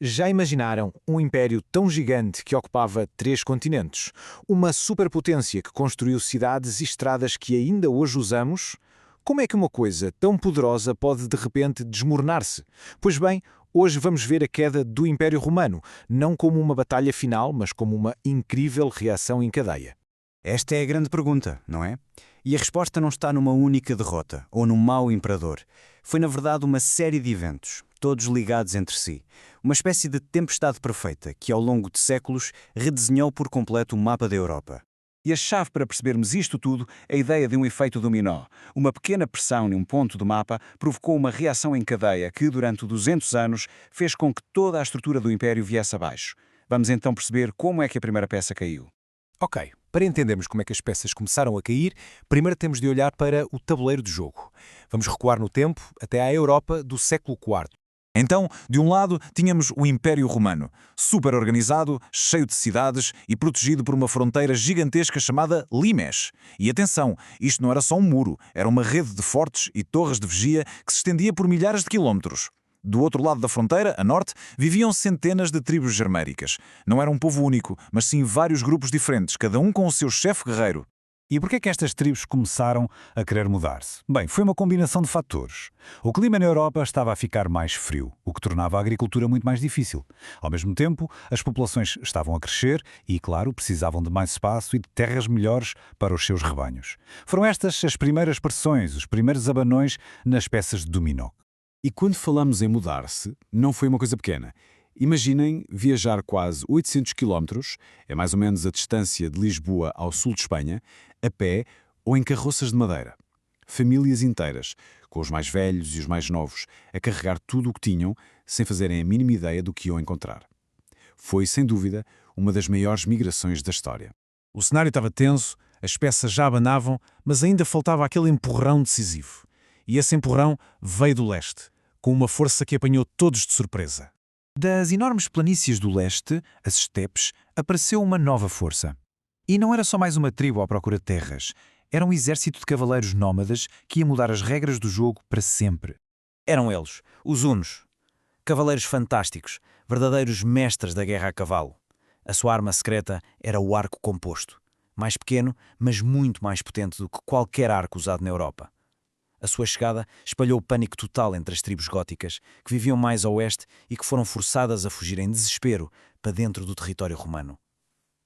Já imaginaram um império tão gigante que ocupava 3 continentes? Uma superpotência que construiu cidades e estradas que ainda hoje usamos? Como é que uma coisa tão poderosa pode de repente desmoronar-se? Pois bem, hoje vamos ver a queda do Império Romano, não como uma batalha final, mas como uma incrível reação em cadeia. Esta é a grande pergunta, não é? E a resposta não está numa única derrota ou num mau imperador. Foi, na verdade, uma série de eventos, todos ligados entre si. Uma espécie de tempestade perfeita que, ao longo de séculos, redesenhou por completo o mapa da Europa. E a chave para percebermos isto tudo é a ideia de um efeito dominó. Uma pequena pressão em um ponto do mapa provocou uma reação em cadeia que, durante 200 anos, fez com que toda a estrutura do Império viesse abaixo. Vamos então perceber como é que a primeira peça caiu. Ok, para entendermos como é que as peças começaram a cair, primeiro temos de olhar para o tabuleiro de jogo. Vamos recuar no tempo até à Europa do século IV. Então, de um lado, tínhamos o Império Romano, super organizado, cheio de cidades e protegido por uma fronteira gigantesca chamada Limes. E atenção, isto não era só um muro, era uma rede de fortes e torres de vigia que se estendia por milhares de quilómetros. Do outro lado da fronteira, a norte, viviam centenas de tribos germânicas. Não era um povo único, mas sim vários grupos diferentes, cada um com o seu chefe guerreiro. E por que é que estas tribos começaram a querer mudar-se? Bem, foi uma combinação de fatores. O clima na Europa estava a ficar mais frio, o que tornava a agricultura muito mais difícil. Ao mesmo tempo, as populações estavam a crescer e, claro, precisavam de mais espaço e de terras melhores para os seus rebanhos. Foram estas as primeiras pressões, os primeiros abanões nas peças de dominó. E quando falamos em mudar-se, não foi uma coisa pequena. Imaginem viajar quase 800 quilómetros, é mais ou menos a distância de Lisboa ao sul de Espanha, a pé ou em carroças de madeira. Famílias inteiras, com os mais velhos e os mais novos, a carregar tudo o que tinham, sem fazerem a mínima ideia do que iam encontrar. Foi, sem dúvida, uma das maiores migrações da história. O cenário estava tenso, as peças já abanavam, mas ainda faltava aquele empurrão decisivo. E esse empurrão veio do leste, com uma força que apanhou todos de surpresa. Das enormes planícies do leste, as estepes, apareceu uma nova força. E não era só mais uma tribo à procura de terras. Era um exército de cavaleiros nómadas que ia mudar as regras do jogo para sempre. Eram eles, os Hunos. Cavaleiros fantásticos, verdadeiros mestres da guerra a cavalo. A sua arma secreta era o arco composto. Mais pequeno, mas muito mais potente do que qualquer arco usado na Europa. A sua chegada espalhou o pânico total entre as tribos góticas, que viviam mais a oeste e que foram forçadas a fugir em desespero para dentro do território romano.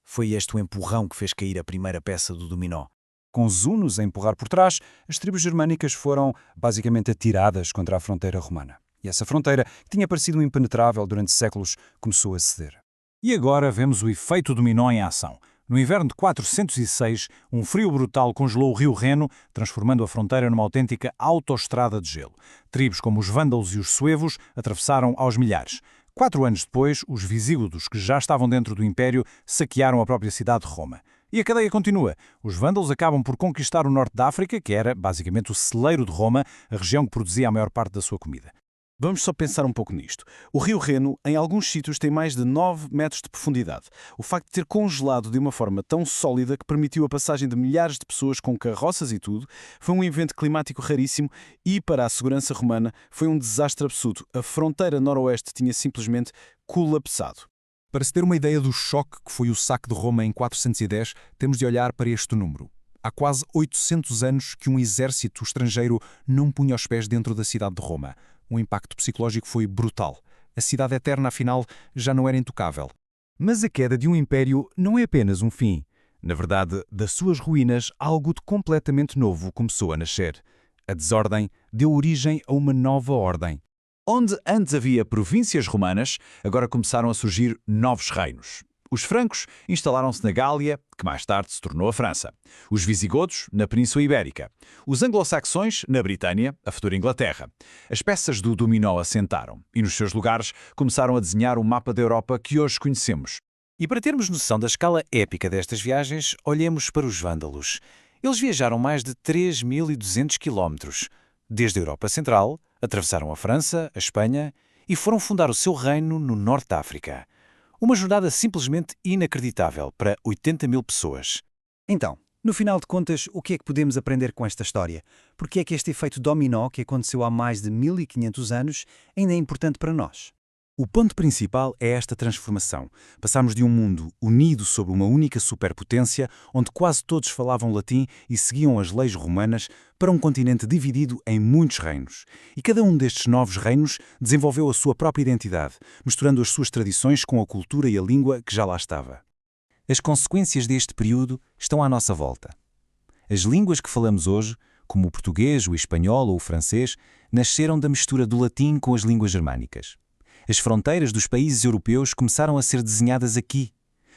Foi este o empurrão que fez cair a primeira peça do dominó. Com os hunos a empurrar por trás, as tribos germânicas foram basicamente atiradas contra a fronteira romana. E essa fronteira, que tinha parecido impenetrável durante séculos, começou a ceder. E agora vemos o efeito dominó em ação. No inverno de 406, um frio brutal congelou o rio Reno, transformando a fronteira numa autêntica autoestrada de gelo. Tribos como os vândalos e os suevos atravessaram aos milhares. 4 anos depois, os visígodos, que já estavam dentro do Império, saquearam a própria cidade de Roma. E a cadeia continua. Os vândalos acabam por conquistar o norte da África, que era basicamente o celeiro de Roma, a região que produzia a maior parte da sua comida. Vamos só pensar um pouco nisto. O rio Reno, em alguns sítios, tem mais de 9 metros de profundidade. O facto de ter congelado de uma forma tão sólida que permitiu a passagem de milhares de pessoas com carroças e tudo, foi um evento climático raríssimo e, para a segurança romana, foi um desastre absurdo. A fronteira noroeste tinha simplesmente colapsado. Para se ter uma ideia do choque que foi o saque de Roma em 410, temos de olhar para este número. Há quase 800 anos que um exército estrangeiro não punha os pés dentro da cidade de Roma. O impacto psicológico foi brutal. A cidade eterna, afinal, já não era intocável. Mas a queda de um império não é apenas um fim. Na verdade, das suas ruínas, algo de completamente novo começou a nascer. A desordem deu origem a uma nova ordem. Onde antes havia províncias romanas, agora começaram a surgir novos reinos. Os francos instalaram-se na Gália, que mais tarde se tornou a França. Os visigodos, na Península Ibérica. Os anglo-saxões, na Britânia, a futura Inglaterra. As peças do dominó assentaram e, nos seus lugares, começaram a desenhar o mapa da Europa que hoje conhecemos. E para termos noção da escala épica destas viagens, olhemos para os vândalos. Eles viajaram mais de 3.200 quilómetros. Desde a Europa Central, atravessaram a França, a Espanha e foram fundar o seu reino no norte da África. Uma jornada simplesmente inacreditável para 80 mil pessoas. Então, no final de contas, o que é que podemos aprender com esta história? Porque é que este efeito dominó, que aconteceu há mais de 1500 anos, ainda é importante para nós? O ponto principal é esta transformação. Passámos de um mundo unido sob uma única superpotência, onde quase todos falavam latim e seguiam as leis romanas, para um continente dividido em muitos reinos. E cada um destes novos reinos desenvolveu a sua própria identidade, misturando as suas tradições com a cultura e a língua que já lá estava. As consequências deste período estão à nossa volta. As línguas que falamos hoje, como o português, o espanhol ou o francês, nasceram da mistura do latim com as línguas germânicas. As fronteiras dos países europeus começaram a ser desenhadas aqui.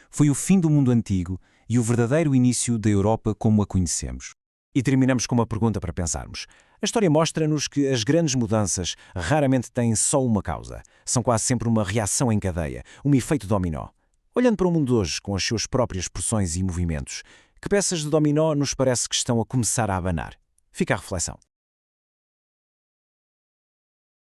Foi o fim do mundo antigo e o verdadeiro início da Europa como a conhecemos. E terminamos com uma pergunta para pensarmos. A história mostra-nos que as grandes mudanças raramente têm só uma causa. São quase sempre uma reação em cadeia, um efeito dominó. Olhando para o mundo hoje, com as suas próprias porções e movimentos, que peças de dominó nos parece que estão a começar a abanar? Fica a reflexão.